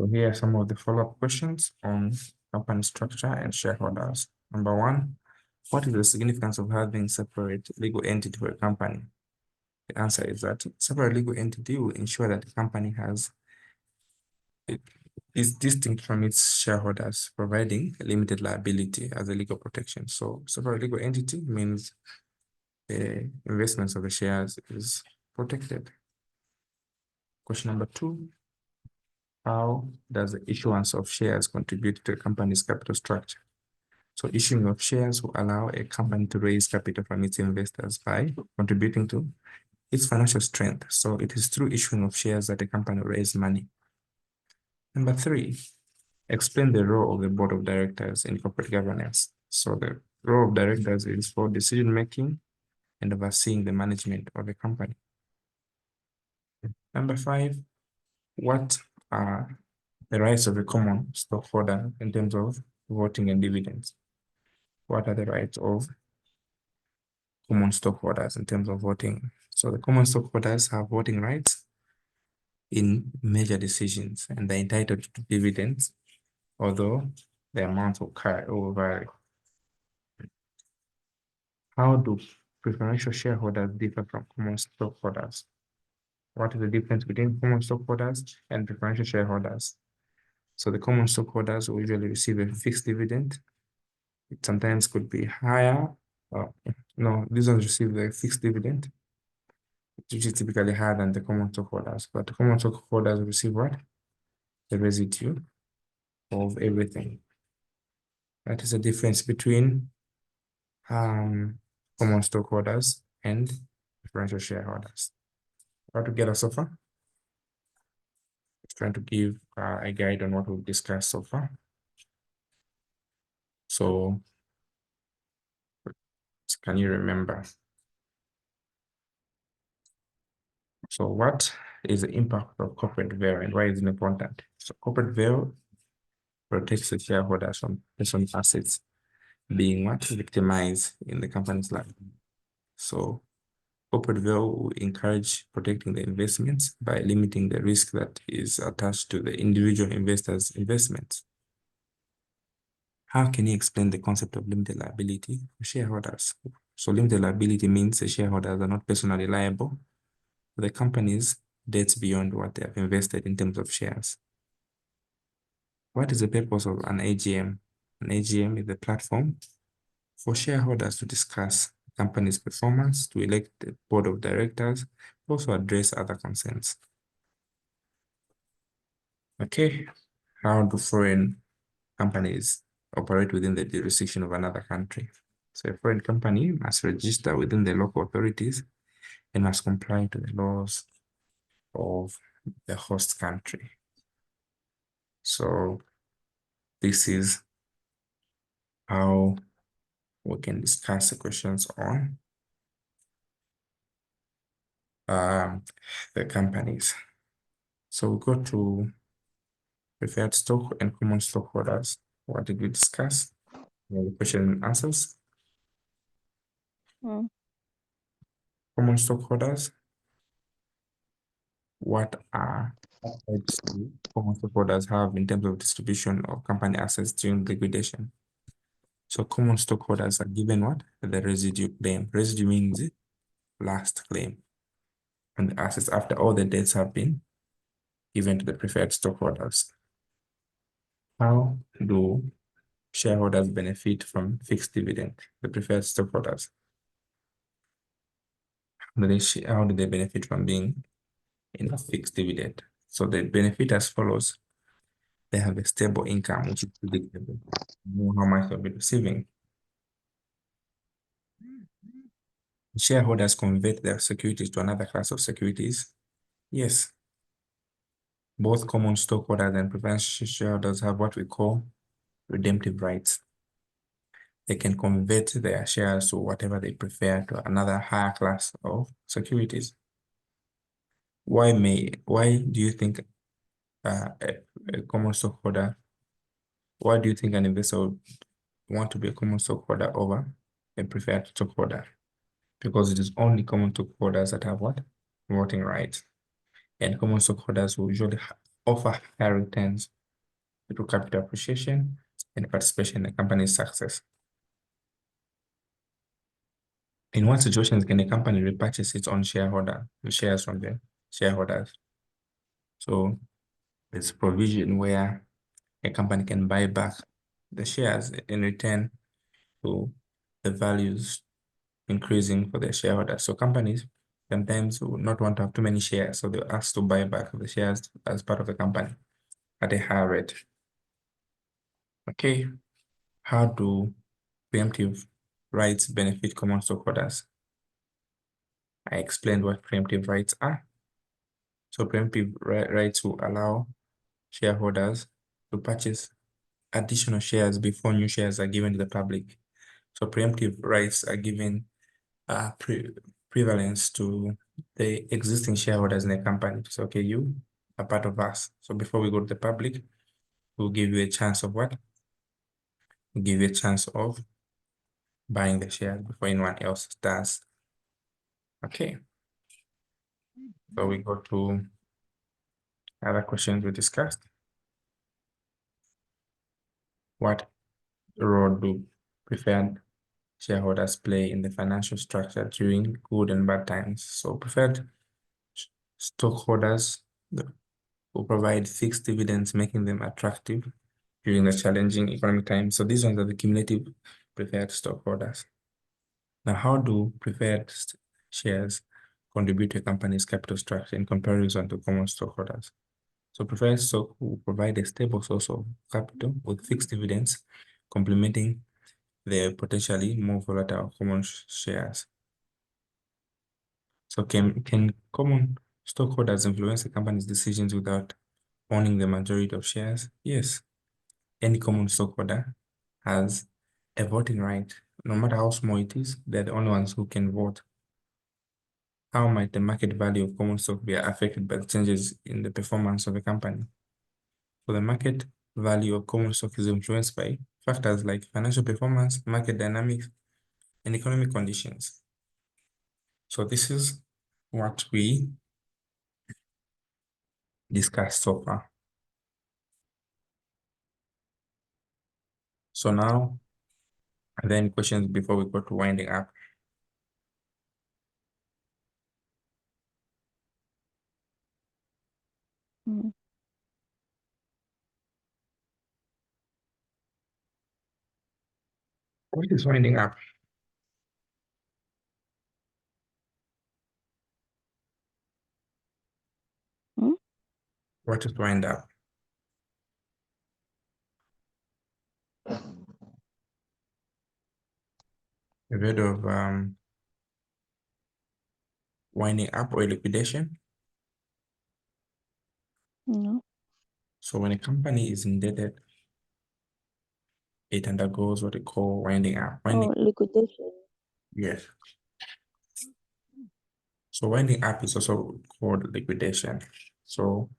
So here are some of the follow-up questions on company structure and shareholders. Number one, what is the significance of having separate legal entity for a company? The answer is that separate legal entity will ensure that the company is distinct from its shareholders, providing limited liability as a legal protection. So separate legal entity means the investments of the shares is protected. Question number two, how does the issuance of shares contribute to a company's capital structure? So issuing of shares will allow a company to raise capital from its investors by contributing to its financial strength. So it is through issuing of shares that a company will raise money. Number three, explain the role of the board of directors in corporate governance. So the role of directors is for decision-making and overseeing the management of a company. Number five, what are the rights of a common stockholder in terms of voting and dividends? What are the rights of common stockholders in terms of voting? So the common stockholders have voting rights in major decisions, and they're entitled to dividends, although the amount will vary. How do preferential shareholders differ from common stockholders? What is the difference between common stockholders and preferential shareholders? So the common stockholders will usually receive a fixed dividend. It sometimes could be higher. No, these ones receive a fixed dividend, which is typically higher than the common stockholders. But the common stockholders receive what? The residue of everything. That is the difference between common stockholders and preferential shareholders. All together so far? Just trying to give a guide on what we've discussed so far. So, can you remember? So what is the impact of corporate veil and why is it important? So corporate veil protects the shareholders from personal assets being what? Victimized in the company's life. So corporate veil will encourage protecting the investments by limiting the risk that is attached to the individual investor's investments. How can you explain the concept of limited liability for shareholders? So limited liability means the shareholders are not personally liable for the company's debts beyond what they have invested in terms of shares. What is the purpose of an AGM? An AGM is a platform for shareholders to discuss the company's performance, to elect the board of directors, also address other concerns. Okay, how do foreign companies operate within the jurisdiction of another country? So a foreign company must register within the local authorities and must comply to the laws of the host country. So this is how we can discuss the questions on the companies. So we go to preferred stock and common stockholders. What did we discuss? The question and answers. Common stockholders. What are rights do common stockholders have in terms of distribution of company assets during liquidation? So common stockholders are given what? The residue claim. Residue means last claim on the assets after all the debts have been given to the preferred stockholders. How do shareholders benefit from fixed dividend? The preferred stockholders. How do they benefit from being in a fixed dividend? So they benefit as follows. They have a stable income, which is predictable. You know how much they'll be receiving. Shareholders convert their securities to another class of securities. Yes. Both common stockholders and preferential shareholders have what we call redemptive rights. They can convert their shares to whatever they prefer to another higher class of securities. Why do you think a common stockholder, why do you think an investor would want to be a common stockholder over a preferred stockholder? Because it is only common stockholders that have what? Voting rights. And common stockholders will usually offer higher returns through capital appreciation and participation in the company's success. In what situations can a company repurchase its own shares from the shareholders? So there's provision where a company can buy back the shares in return to the values increasing for their shareholders. So companies sometimes will not want to have too many shares, so they'll ask to buy back the shares as part of the company at a higher rate. Okay, how do preemptive rights benefit common stockholders? I explained what preemptive rights are. So preemptive rights will allow shareholders to purchase additional shares before new shares are given to the public. So preemptive rights are given prevalence to the existing shareholders in the company. So, okay, you are part of us. So before we go to the public, we'll give you a chance of what? We'll give you a chance of buying the shares before anyone else does. Okay. So we go to other questions we discussed. What role do preferred shareholders play in the financial structure during good and bad times? So preferred stockholders will provide fixed dividends, making them attractive during the challenging economic times. So these ones are the cumulative preferred stockholders. Now, how do preferred shares contribute to a company's capital structure in comparison to common stockholders? So preferred stock will provide a stable source of capital with fixed dividends, complementing the potentially more volatile common shares. So can common stockholders influence a company's decisions without owning the majority of shares? Yes. Any common stockholder has a voting right, no matter how small it is. They're the only ones who can vote. How might the market value of common stock be affected by the changes in the performance of a company? So the market value of common stock is influenced by factors like financial performance, market dynamics, and economic conditions. So this is what we discussed so far. So now, are there any questions before we go to winding up? Mm. What is winding up? Mm? What is wind up? A bit of winding up or liquidation. No. So when a company is indebted, it undergoes what they call winding up. Oh, liquidation. Yes. So winding up is also called liquidation. So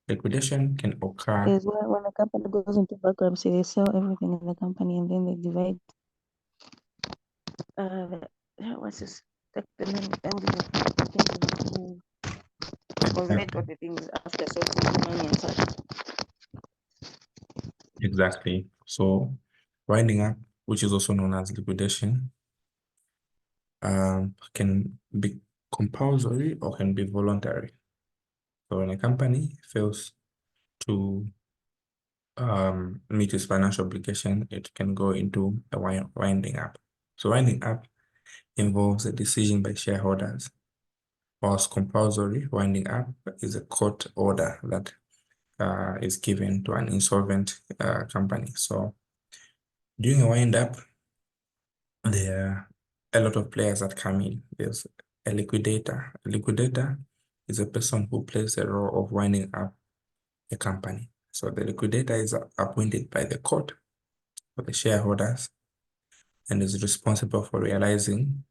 liquidation can occur. Is when a company goes into bankruptcy, they sell everything in the company and then they divide. What's this? The name? Who collect all the things after so money and such. Exactly. So winding up, which is also known as liquidation, can be compulsory or can be voluntary. So when a company fails to meet its financial obligation, it can go into a winding up. So winding up involves a decision by shareholders, whilst compulsory winding up is a court order that is given to an insolvent company. So during a wind up, there are a lot of players that come in. There's a liquidator. A liquidator is a person who plays the role of winding up a company. So the liquidator is appointed by the court for the shareholders and is responsible for realizing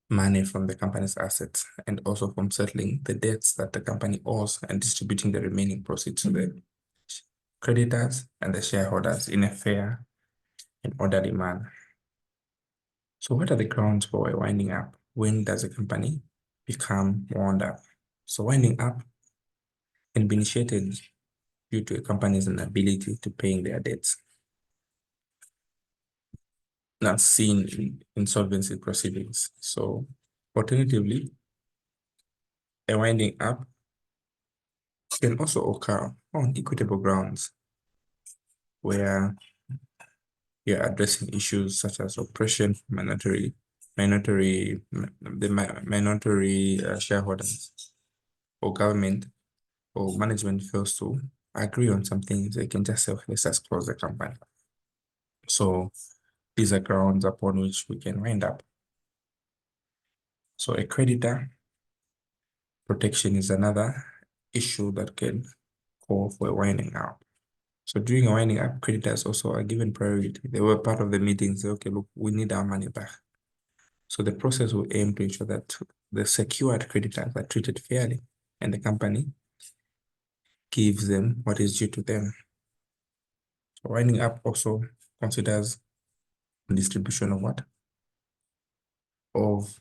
money from the company's assets and also from settling the debts that the company owes and distributing the remaining proceeds to the creditors and the shareholders in a fair and orderly manner. So what are the grounds for a winding up? When does a company become wound up? So winding up can be initiated due to a company's inability to paying their debts. Not seen in insolvency proceedings. So alternatively, a winding up can also occur on equitable grounds where you're addressing issues such as oppression, minority shareholders or government or management fails to agree on some things. They can just say, let's just close the company. So these are grounds upon which we can wind up. So a creditor protection is another issue that can call for a winding up. So during a winding up, creditors also are given priority. They were part of the meeting, say, okay, look, we need our money back. So the process will aim to ensure that the secured creditors are treated fairly and the company gives them what is due to them. So winding up also considers distribution of what? Of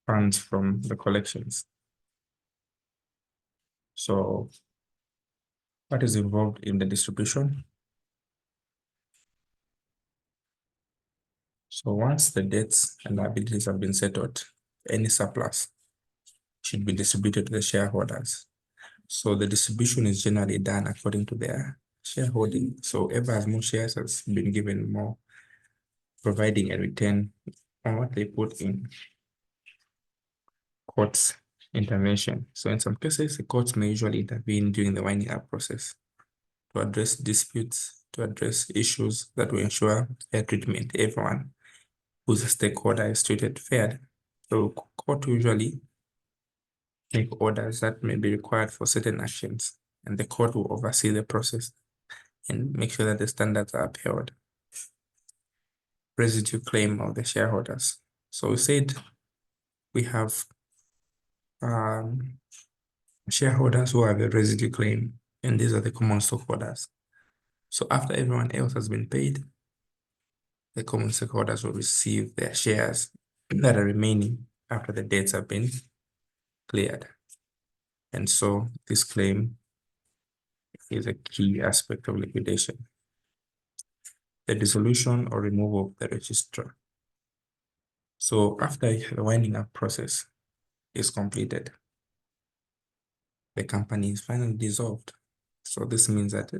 funds from the collections. So what is involved in the distribution? So once the debts and liabilities have been settled, any surplus should be distributed to the shareholders. So the distribution is generally done according to their shareholding. So whoever has more shares has been given more, providing a return on what they put in courts intervention. So in some cases, the courts may usually intervene during the winding up process to address disputes, to address issues that will ensure fair treatment. Everyone who's a stakeholder is treated fairly. So court usually make orders that may be required for certain actions, and the court will oversee the process and make sure that the standards are upheld. Residue claim of the shareholders. So we said we have shareholders who have a residue claim, and these are the common stockholders. So after everyone else has been paid, the common stockholders will receive their shares that are remaining after the debts have been cleared. And so this claim is a key aspect of liquidation. The dissolution or removal of the registrar. So after the winding up process is completed, the company is finally dissolved. So this means that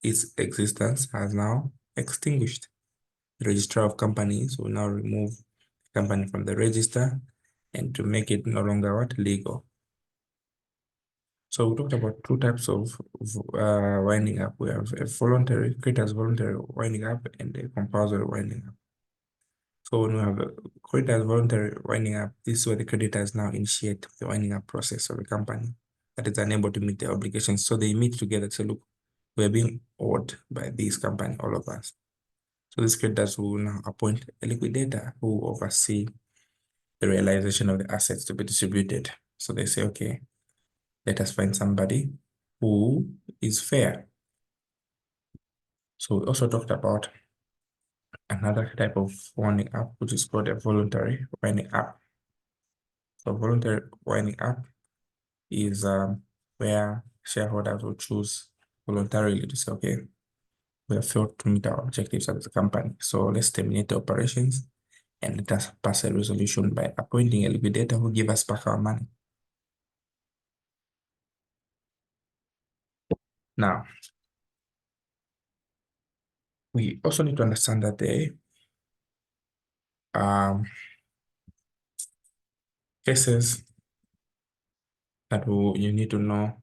its existence has now extinguished. The registrar of companies will now remove the company from the register and to make it no longer what? Legal. So we talked about two types of winding up. We have a voluntary, creditors voluntary winding up and a compulsory winding up. So when we have a creditors voluntary winding up, this is where the creditors now initiate the winding up process of the company that is unable to meet their obligations. So they meet together to say, look, we're being owed by this company, all of us. So these creditors will now appoint a liquidator who will oversee the realization of the assets to be distributed. So they say, okay, let us find somebody who is fair. So we also talked about another type of winding up, which is called a voluntary winding up. So voluntary winding up is where shareholders will choose voluntarily to say, okay, we have failed to meet our objectives as a company, so let's terminate the operations and let us pass a resolution by appointing a liquidator who give us back our money. Now, we also need to understand that the cases that you need to know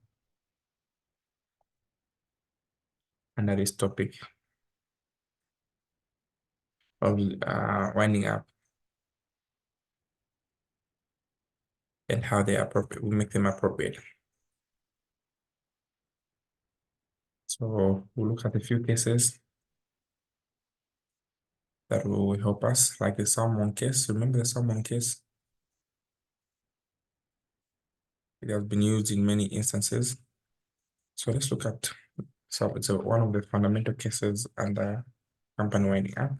under this topic of winding up and how they are appropriate, we make them appropriate. So we'll look at a few cases that will help us, like the Salmon case. Remember the Salmon case? It has been used in many instances. So let's look at, so it's one of the fundamental cases under company winding up.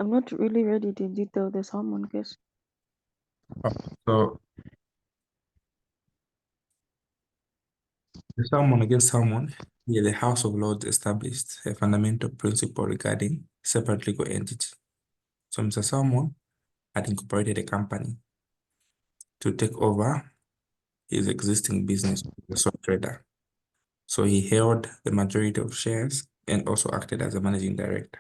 I'm not really ready to detail the salmon case. So the salmon against salmon, here the House of Lords established a fundamental principle regarding separate legal entity. So Mr. Salmon had incorporated a company to take over his existing business as a sole trader. So he held the majority of shares and also acted as a managing director.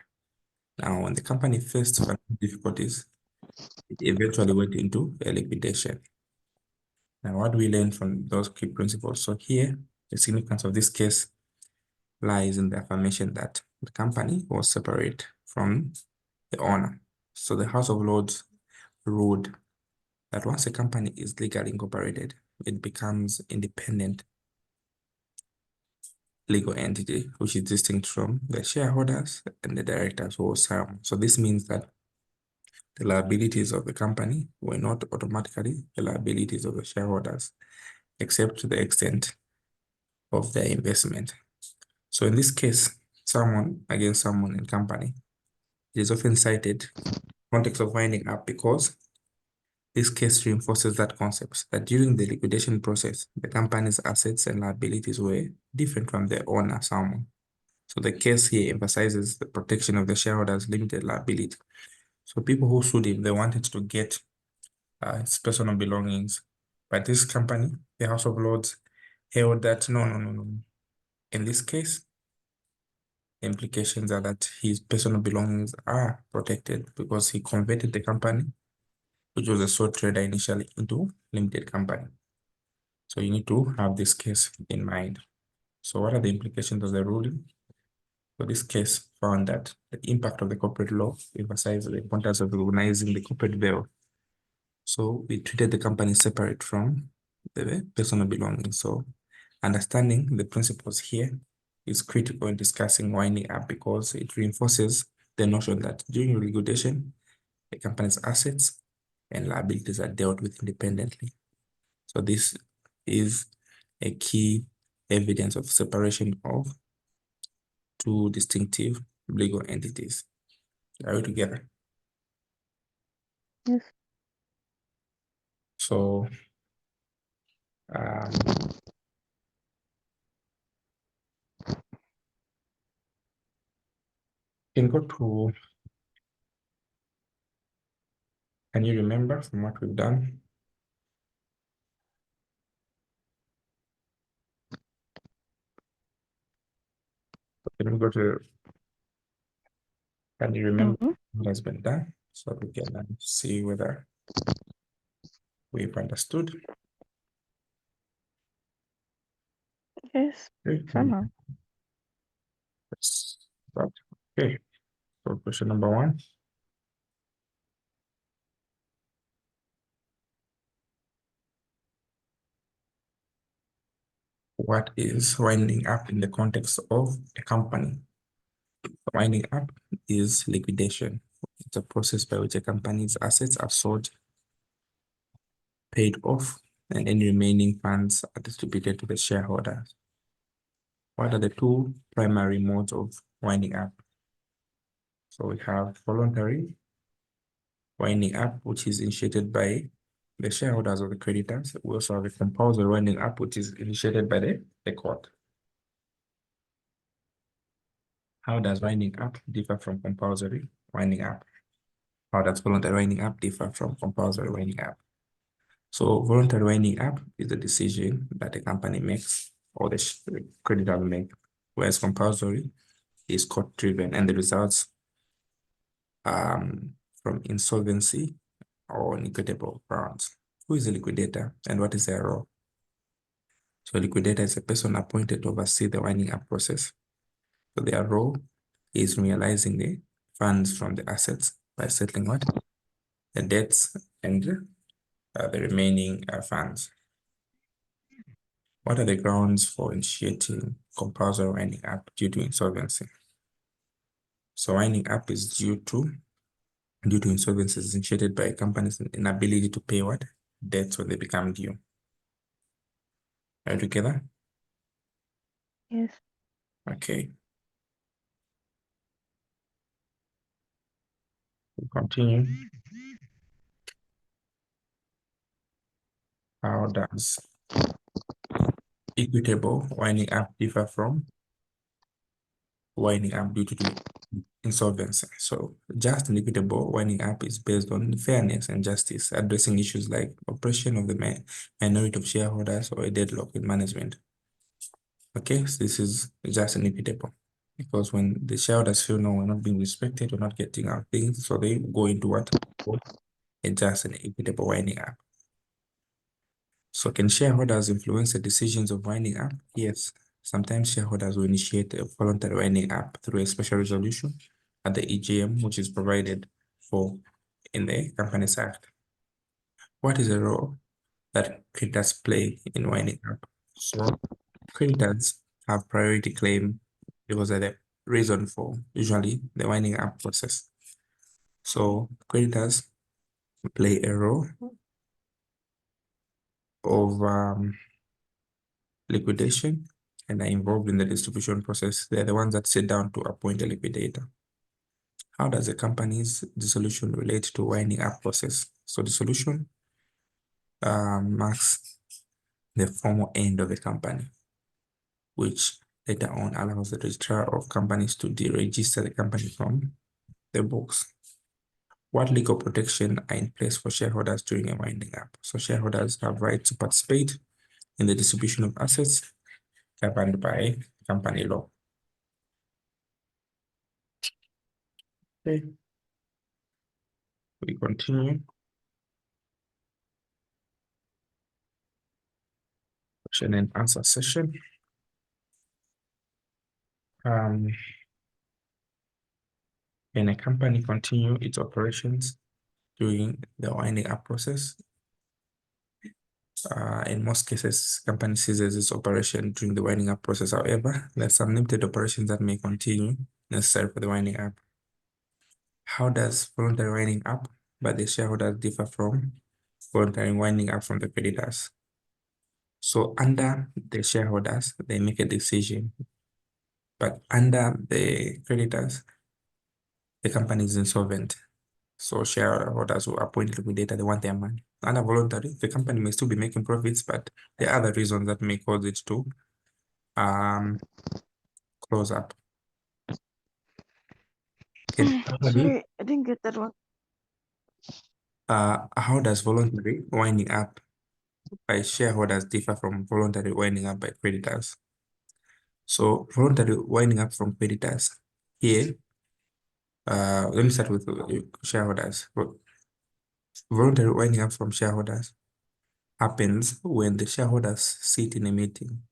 Now, when the company faced financial difficulties, it eventually went into a liquidation. Now, what do we learn from those key principles? So here, the significance of this case lies in the affirmation that the company was separate from the owner. So the House of Lords ruled that once a company is legally incorporated, it becomes independent legal entity, which is distinct from the shareholders and the directors who serve. So this means that the liabilities of the company were not automatically the liabilities of the shareholders, except to the extent of their investment. So in this case, someone against someone in company, it is often cited context of winding up because this case reinforces that concept that during the liquidation process, the company's assets and liabilities were different from the owner, someone. So the case here emphasizes the protection of the shareholders' limited liability. So people who sued him, they wanted to get his personal belongings. But this company, the House of Lords, held that no. In this case, the implications are that his personal belongings are protected because he converted the company, which was a sole trader initially, into limited company. So you need to have this case in mind. So what are the implications of the ruling? So this case found that the impact of the corporate law emphasized the importance of recognizing the corporate veil. So we treated the company separate from the personal belongings. So understanding the principles here is critical in discussing winding up because it reinforces the notion that during liquidation, the company's assets and liabilities are dealt with independently. So this is a key evidence of separation of two distinctive legal entities. Are we together? Yes. So can go to, can you remember from what we've done? Can we go to, can you remember what has been done? So we can see whether we've understood. Yes. Okay. Somehow. Let's start. Okay. So question number one. What is winding up in the context of a company? Winding up is liquidation. It's a process by which a company's assets are sold, paid off, and any remaining funds are distributed to the shareholders. What are the two primary modes of winding up? So we have voluntary winding up, which is initiated by the shareholders or the creditors. We also have a compulsory winding up, which is initiated by the court. How does winding up differ from compulsory winding up? How does voluntary winding up differ from compulsory winding up? So voluntary winding up is the decision that the company makes or the creditor will make, whereas compulsory is court-driven and the results from insolvency or liquidable grounds. Who is a liquidator and what is their role? So a liquidator is a person appointed to oversee the winding up process. So their role is realizing the funds from the assets by settling what? The debts and the remaining funds. What are the grounds for initiating compulsory winding up due to insolvency? So winding up is due to insolvency is initiated by a company's inability to pay what? Debts when they become due. Are you together? Yes. Okay. We continue. How does equitable winding up differ from winding up due to insolvency? So just and equitable winding up is based on fairness and justice, addressing issues like oppression of the minority of shareholders or a deadlock in management. Okay, so this is just and equitable because when the shareholders feel no, we're not being respected, we're not getting our things, so they go into what? A just and equitable winding up. So can shareholders influence the decisions of winding up? Yes. Sometimes shareholders will initiate a voluntary winding up through a special resolution at the EGM, which is provided for in the Companies Act. What is the role that creditors play in winding up? So creditors have priority claim because of the reason for usually the winding up process. So creditors play a role of liquidation and are involved in the distribution process. They're the ones that sit down to appoint a liquidator. How does a company's dissolution relate to winding up process? So dissolution marks the formal end of the company, which later on allows the registrar of companies to deregister the company from the books. What legal protection are in place for shareholders during a winding up? So shareholders have rights to participate in the distribution of assets governed by company law. Okay. We continue. Question and answer session. Can a company continue its operations during the winding up process? In most cases, company ceases its operation during the winding up process. However, there are some limited operations that may continue necessary for the winding up. How does voluntary winding up by the shareholders differ from voluntary winding up from the creditors? So under the shareholders, they make a decision, but under the creditors, the company is insolvent. So shareholders who appoint liquidator, they want their money. Under voluntary, the company may still be making profits, but there are other reasons that may cause it to close up. Okay. Sorry, I didn't get that one. How does voluntary winding up by shareholders differ from voluntary winding up by creditors? So voluntary winding up from creditors here, let me start with shareholders. Voluntary winding up from shareholders happens when the shareholders sit in a meeting,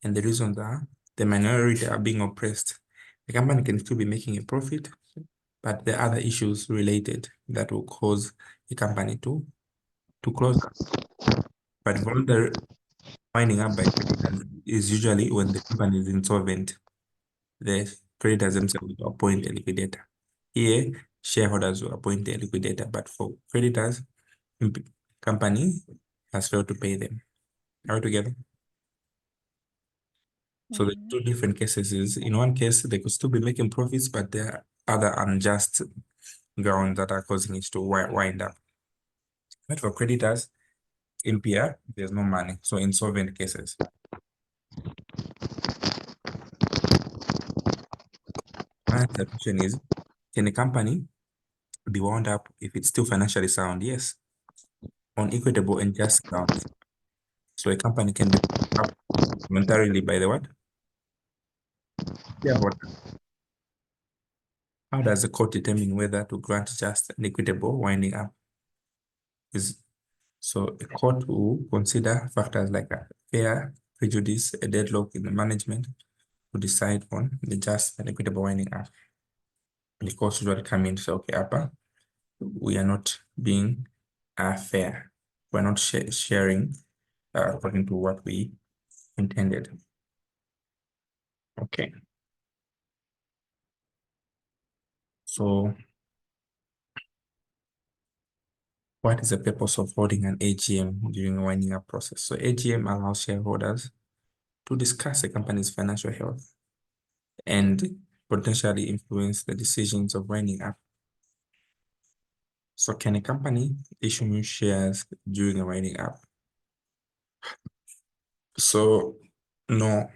and the reasons are the minority are being oppressed. The company can still be making a profit, but there are other issues related that will cause the company to close up. But voluntary winding up by creditors is usually when the company is insolvent. The creditors themselves will appoint a liquidator. Here, shareholders will appoint a liquidator, but for creditors, company has failed to pay them. Are we together? So the two different cases is, in one case, they could still be making profits, but there are other unjust grounds that are causing it to wind up. But for creditors, in PR, there's no money. So insolvent cases. The question is, can a company be wound up if it's still financially sound? Yes. On equitable and just grounds. So a company can be wound up voluntarily by the what? Shareholder. How does the court determine whether to grant just and equitable winding up? So a court will consider factors like a fair, prejudice, a deadlock in the management to decide on the just and equitable winding up. And the court usually come in to say, okay, Upper, we are not being fair. We're not sharing according to what we intended. Okay. So what is the purpose of holding an AGM during a winding up process? So AGM allows shareholders to discuss a company's financial health and potentially influence the decisions of winding up. So can a company issue new shares during a winding up? So no,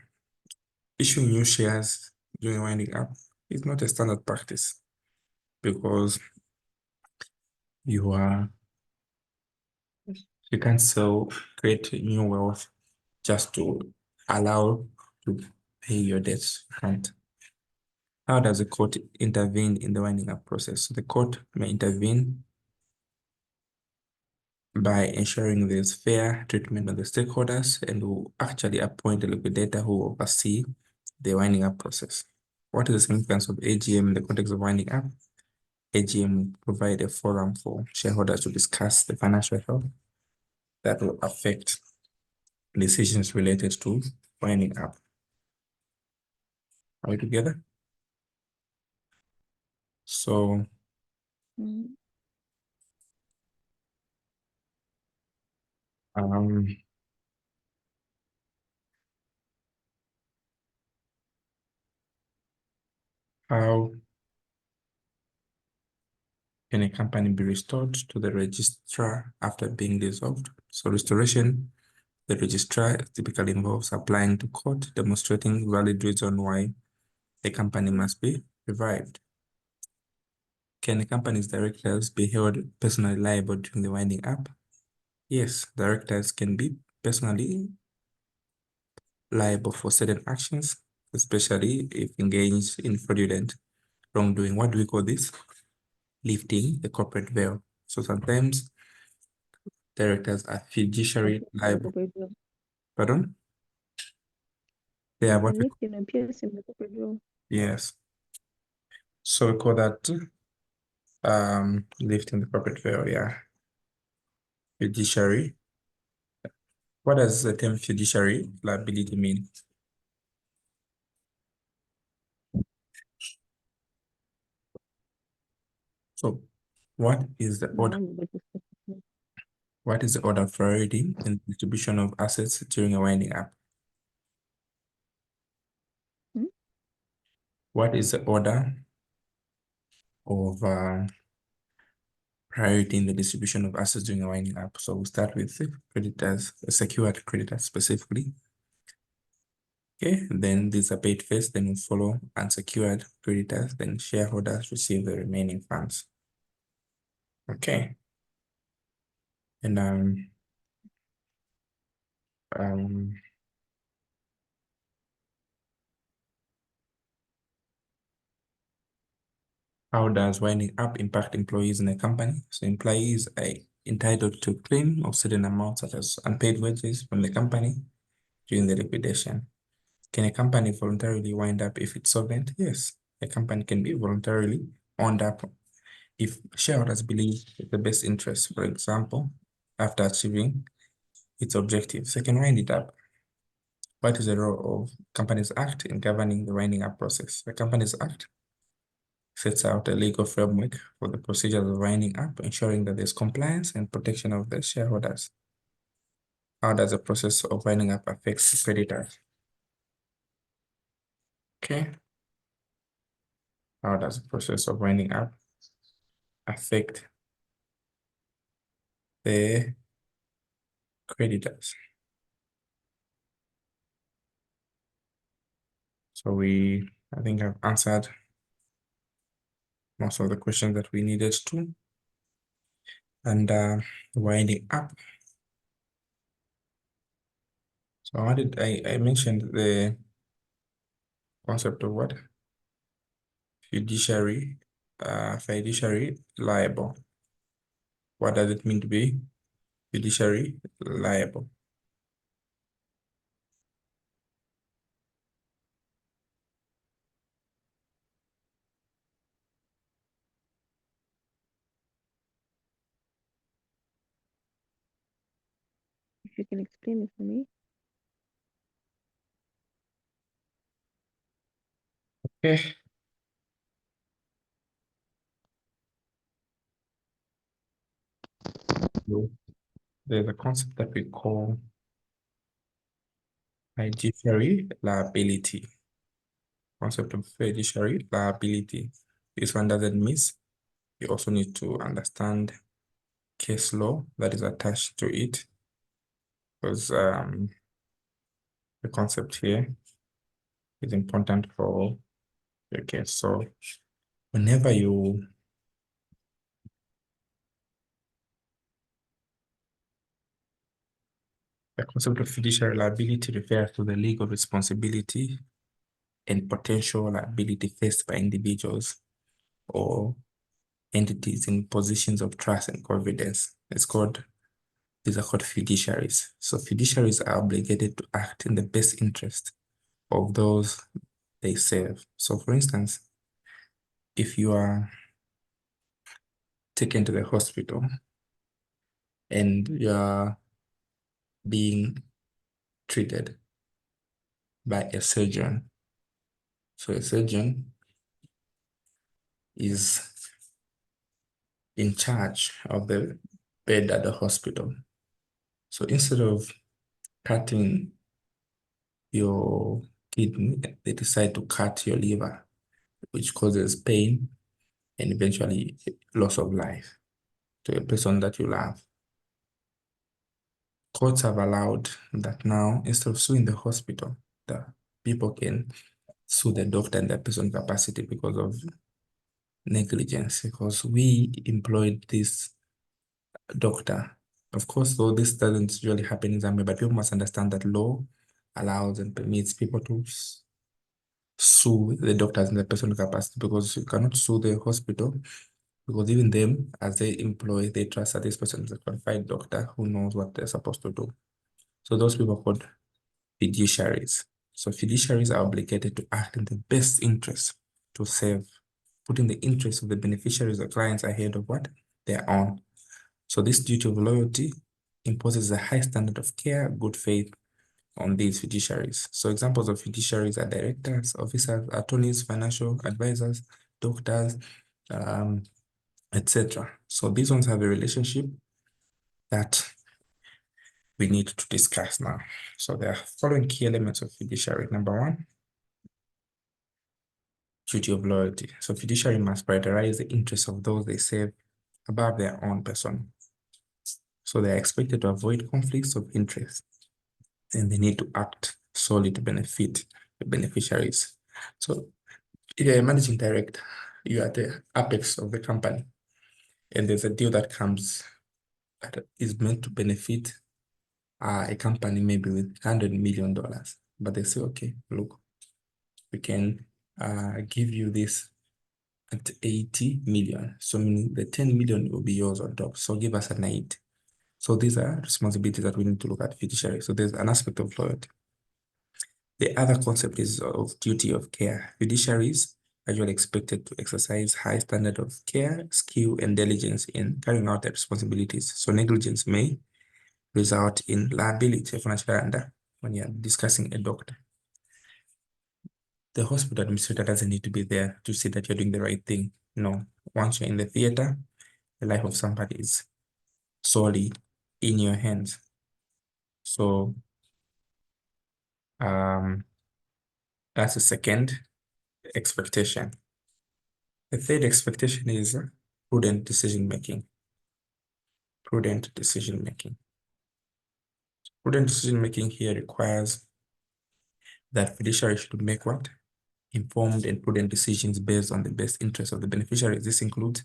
issuing new shares during winding up is not a standard practice because you can't create new wealth just to allow to pay your debts. You can't. How does the court intervene in the winding up process? The court may intervene by ensuring there's fair treatment of the stakeholders and will actually appoint a liquidator who will oversee the winding up process. What is the significance of AGM in the context of winding up? AGM will provide a forum for shareholders to discuss the financial health that will affect decisions related to winding up. Are we together? So Mm. how can a company be restored to the registrar after being dissolved? So restoration, the registrar typically involves applying to court, demonstrating valid reason why a company must be revived. Can a company's directors be held personally liable during the winding up? Yes, directors can be personally liable for certain actions, especially if engaged in fraudulent wrongdoing. What do we call this? Lifting the corporate veil. So sometimes directors are fiduciary liable. Pardon? They are what? Lifting and piercing the corporate veil. Yes. So we call that lifting the corporate veil, yeah. Fiduciary. What does the term fiduciary liability mean? So what is the order? What is the order of priority in distribution of assets during a winding up? Hmm? What is the order of priority in the distribution of assets during a winding up? So we start with the creditors, secured creditors specifically. Okay, then these are paid first, then we follow unsecured creditors, then shareholders receive the remaining funds. Okay. And how does winding up impact employees in a company? So employees are entitled to claim of certain amounts such as unpaid wages from the company during the liquidation. Can a company voluntarily wind up if it's solvent? Yes, a company can be voluntarily wound up if shareholders believe it's the best interest, for example, after achieving its objectives, they can wind it up. What is the role of Companies Act in governing the winding up process? The Companies Act sets out a legal framework for the procedures of winding up, ensuring that there's compliance and protection of the shareholders. How does the process of winding up affect creditors? Okay. How does the process of winding up affect the creditors? So I think I've answered most of the questions that we needed to. And winding up. So I mentioned the concept of what? Fiduciary liable. What does it mean to be fiduciary liable? If you can explain it for me. Okay. So there's a concept that we call fiduciary liability. Concept of fiduciary liability. This one doesn't miss. You also need to understand case law that is attached to it, because the concept here is important for your case. So whenever you the concept of fiduciary liability refers to the legal responsibility and potential liability faced by individuals or entities in positions of trust and confidence. These are called fiduciaries. So fiduciaries are obligated to act in the best interest of those they serve. So for instance, if you are taken to the hospital and you are being treated by a surgeon, so a surgeon is in charge of the bed at the hospital. So instead of cutting your kidney, they decide to cut your liver, which causes pain and eventually loss of life to a person that you love. Courts have allowed that now, instead of suing the hospital, the people can sue the doctor in their personal capacity because of negligence, because we employed this doctor. Of course, though this doesn't usually happen in Zambia, but people must understand that law allows and permits people to sue the doctors in their personal capacity, because you cannot sue the hospital, because even them, as they employ, they trust that this person is a qualified doctor who knows what they're supposed to do. So those people are called fiduciaries. So fiduciaries are obligated to act in the best interest to serve, putting the interests of the beneficiaries or clients ahead of what? Their own. So this duty of loyalty imposes a high standard of care, good faith on these fiduciaries. So examples of fiduciaries are directors, officers, attorneys, financial advisors, doctors, etc. So these ones have a relationship that we need to discuss now. So there are following key elements of fiduciary. Number one, duty of loyalty. So fiduciary must prioritize the interests of those they serve above their own person. So they are expected to avoid conflicts of interest, and they need to act solely to benefit the beneficiaries. So if you're a managing director, you are at the apex of the company, and there's a deal that comes that is meant to benefit a company maybe with $100 million, but they say, okay, look, we can give you this at 80 million. So meaning the 10 million will be yours on top. So give us an 8. So these are responsibilities that we need to look at fiduciary. So there's an aspect of loyalty. The other concept is of duty of care. Fiduciaries are usually expected to exercise high standard of care, skill, and diligence in carrying out their responsibilities. So negligence may result in liability financially under when you're discussing a doctor. The hospital administrator doesn't need to be there to see that you're doing the right thing. No, once you're in the theater, the life of somebody is solely in your hands. So that's the second expectation. The third expectation is prudent decision making. Prudent decision making. Prudent decision making here requires that fiduciary should make what? Informed and prudent decisions based on the best interests of the beneficiaries. This includes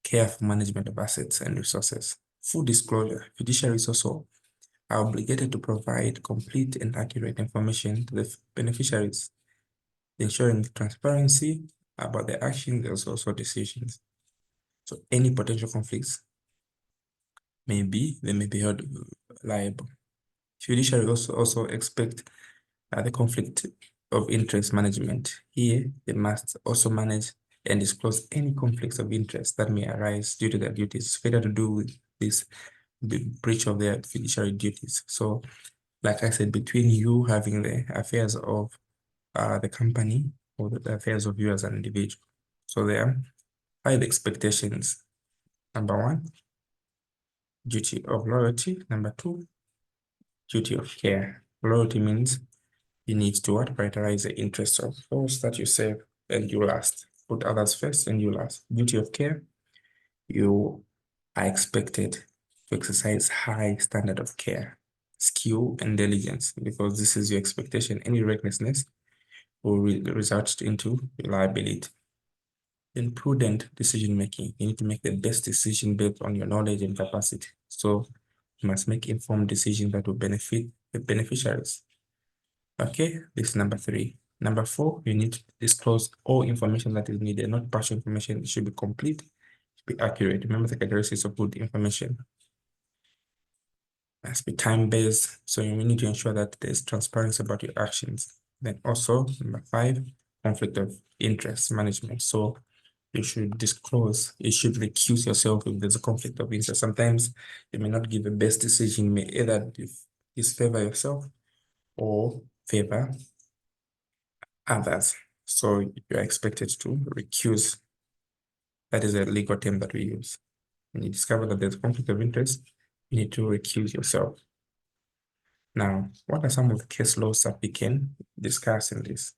careful management of assets and resources. Full disclosure, fiduciaries also are obligated to provide complete and accurate information to the beneficiaries, ensuring transparency about their actions and also decisions. So any potential conflicts they may be held liable. Fiduciary also expect the conflict of interest management. Here, they must also manage and disclose any conflicts of interest that may arise due to their duties, failure to do with this breach of their fiduciary duties. So, like I said, between you having the affairs of the company or the affairs of you as an individual. So there are 5 expectations. Number 1, duty of loyalty. Number 2, duty of care. Loyalty means you need to what? Prioritize the interests of those that you serve and you last. Put others first and you last. Duty of care you are expected to exercise high standard of care, skill, and diligence, because this is your expectation. Any recklessness will result into liability. Then prudent decision making. You need to make the best decision based on your knowledge and capacity. So you must make informed decisions that will benefit the beneficiaries. Okay, this is number 3. Number 4, you need to disclose all information that is needed, not partial information. It should be complete, be accurate. Remember the characteristics of good information. It must be time-based, so you need to ensure that there's transparency about your actions. Then also, number 5, conflict of interest management. So you should disclose, you should recuse yourself if there's a conflict of interest. Sometimes you may not give the best decision, you may either disfavor yourself or favor others. So you're expected to recuse. That is a legal term that we use. When you discover that there's a conflict of interest, you need to recuse yourself. Now, what are some of the case laws that we can discuss in this?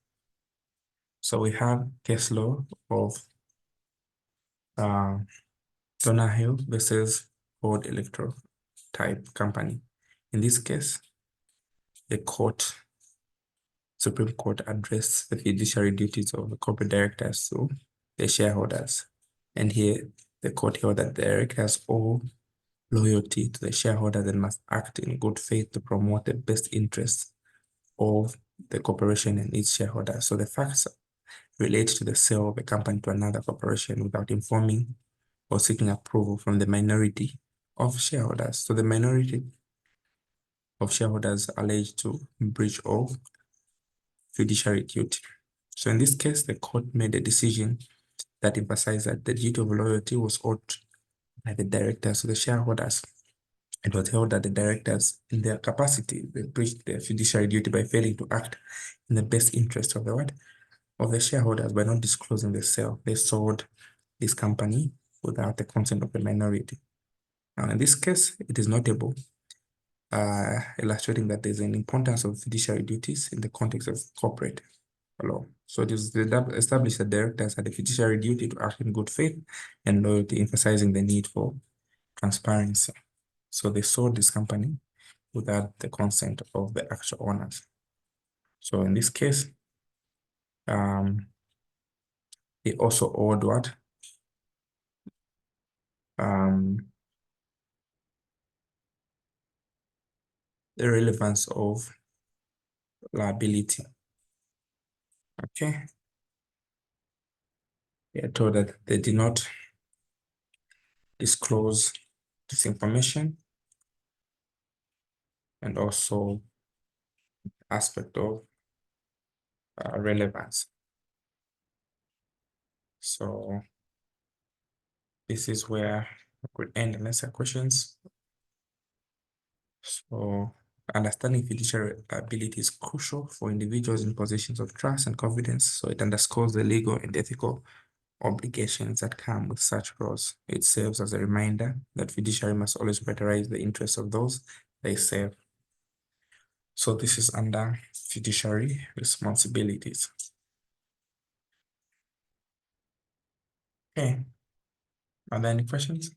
So we have case law of Donahue versus Ford Electro type company. In this case, the Supreme Court addressed the fiduciary duties of the corporate directors to the shareholders. And here, the court held that the directors owe loyalty to the shareholders and must act in good faith to promote the best interests of the corporation and its shareholders. So the facts relate to the sale of a company to another corporation without informing or seeking approval from the minority of shareholders. So the minority of shareholders alleged to breach of fiduciary duty. So in this case, the court made a decision that emphasized that the duty of loyalty was owed by the directors to the shareholders. It was held that the directors, in their capacity, they breached their fiduciary duty by failing to act in the best interest of the shareholders by not disclosing the sale. They sold this company without the consent of the minority. Now, in this case, it is notable, illustrating that there's an importance of fiduciary duties in the context of corporate law. So it is established that directors had a fiduciary duty to act in good faith and loyalty, emphasizing the need for transparency. So they sold this company without the consent of the actual owners. So in this case, they also owed what? The relevance of liability. Okay. They are told that they did not disclose this information, and also aspect of relevance. So this is where I could end unless there are questions. So understanding fiduciary liability is crucial for individuals in positions of trust and confidence. So it underscores the legal and ethical obligations that come with such roles. It serves as a reminder that fiduciary must always prioritize the interests of those they serve. So this is under fiduciary responsibilities. Okay. Are there any questions?